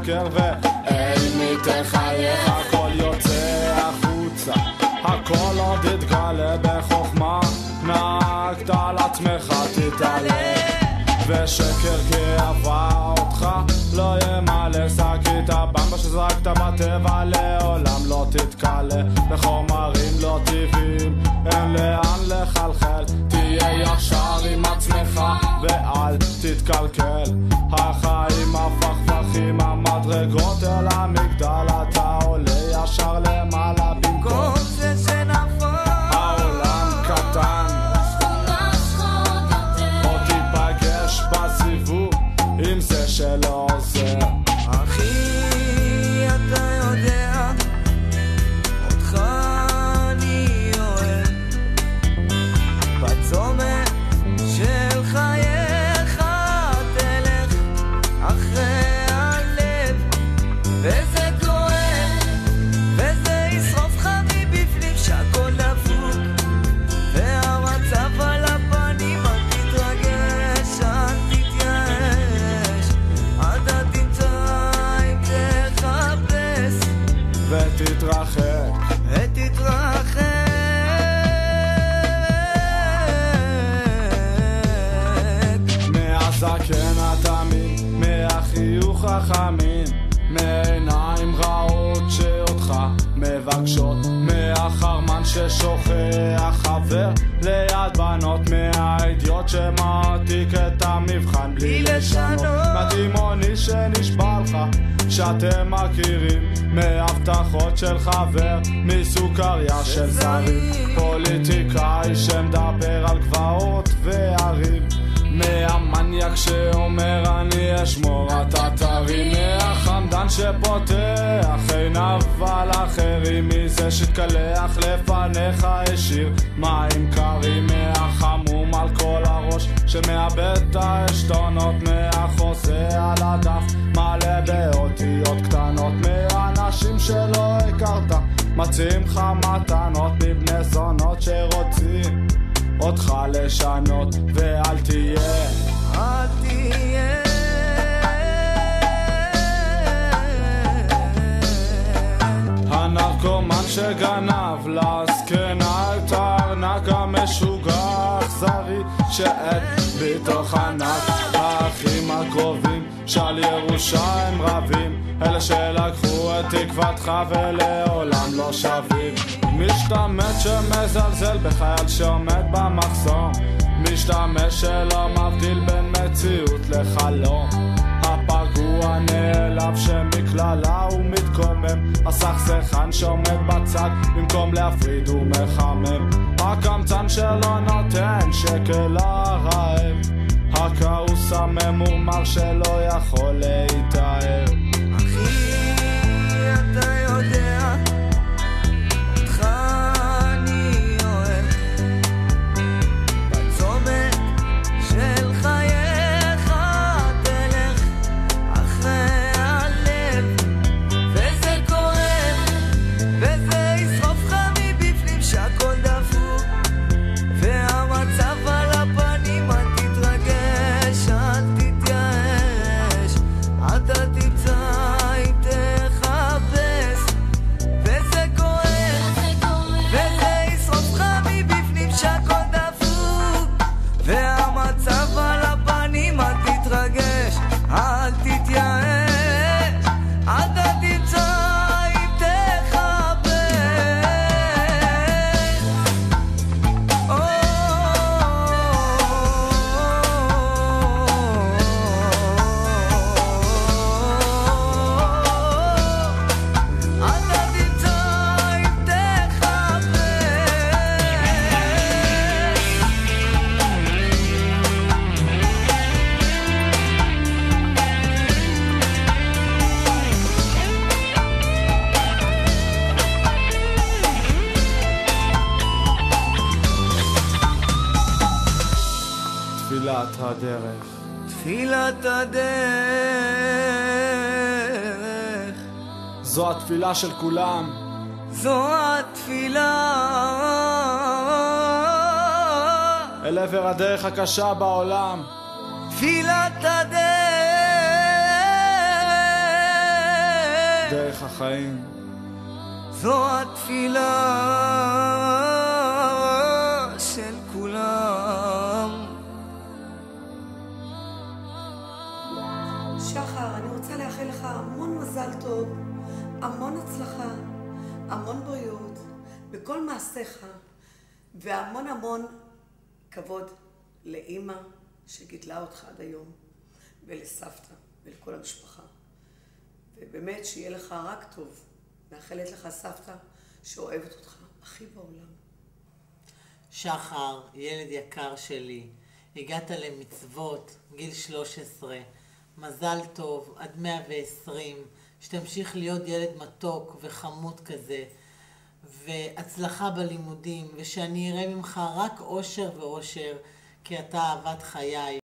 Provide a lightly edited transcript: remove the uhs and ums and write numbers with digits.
משקר ואל מי תחייך, הכל יוצא החוצה, הכל עוד יתגלה בחוכמה, נהגת על עצמך תתעלה, ושקר כאהבה אותך לא ימלא, שקית הבמבה שזרקת בטבע לעולם לא תתקלה, בחומרים לא טבעיים אין לאן לחלחל, תהיה ישר עם עצמך ואל תתקלקל, החיים הפכפכים המדרגות אל המגדל, אתה עולה ישר למעלה במקום זה שנפל העולם קטן, עוד תיפגש בסיבוב עם זה שלא עוזר. אחי, אתה יודע, אותך אני אוהב, בצומת של חייך תלך אחרי הלב, וזה כואב, וזה ישרוף לך מבפנים שהכל דפוק, והמצב על הפנים, אל תתרגש, אל תתייאש, אתה תמצא אם תחפש ותתרחק מהזקן התמים, מהחיוך החמים, מעיניים רעות שאותך מבקשות, מהחרמן ששוכח חבר ליד בנות, מהאידיוט שמעתיק את המבחן בלי לשנות, מהתימוני שנשבע לך שאתם מכירים, מהבטחות של חבר, מסוכריה של זרים, פוליטיקאי שמדבר על גבעות וערים, מהמניאק שאומר אני אשמור אתה תרים, מהחמדן שפותח עיניו על אחרים, מזה שתקלח לפניך השאיר מים קרים, מהחמום על כל הראש שמאבד את העשתונות, מהחוזה על הדף מלא באותיות קטנות, מהאנשים שלא הכרת מציעים לך מתנות, מבני זונות שרוצים אותך לשנות, ואל תהיה הנרקומן שגנב לזקנה את הארנק המשוגע אכזרי שעד בתוך ענק, האחים הקרובים של ירושה הם רבים, אלה שלקחו את תקוותך ולעולם לא שווים, משתמש שמזלזל בחייל שעומד במחסום, משתמש שלא מבדיל בין מציאות לחלום, הפגוע נעלב שמכללה הוא מתקומם, הסכסכן שעומד בצד במקום להפריד הוא מחמם, הקמצן שלא נותן שקל לרעב, הכעוס הממורמר שלא יכול להתאהב. אחי, אתה יודע, אותך אני אוהב, בצומת של חייך תלך אחרי הלב, וזה כואב, וזה ישרוף לך מבפנים שהכל דפוק, והמצב על הפנים, אל תתרגש, אל תתייאש, אתה תמצא אם תחפש, וזה כואב, וזה ישרוף לך מבפנים שהכל דפוק, והמצב על הפנים, אל תתרגש, אל תתייאש, אתה תמצא אם תחפש. אתה תמצא אם תחפש. תפילת הדרך, תפילת הדרך, זו התפילה של כולם, זו התפילה אל עבר הדרך הקשה בעולם, תפילת הדרך, החיים. זו התפילה של כולם. שחר, אני רוצה לאחל לך המון מזל טוב, המון הצלחה, המון בריאות בכל מעשיך, והמון המון כבוד לאמא שגידלה אותך עד היום, ולסבתא ולכל המשפחה. ובאמת שיהיה לך רק טוב. מאחלת לך סבתא שאוהבת אותך הכי בעולם. שחר, ילד יקר שלי, הגעת למצוות, גיל 13, מזל טוב, עד 120, שתמשיך להיות ילד מתוק וחמוד כזה, והצלחה בלימודים, ושאני אראה ממך רק אושר ואושר, כי אתה אהבת חיי.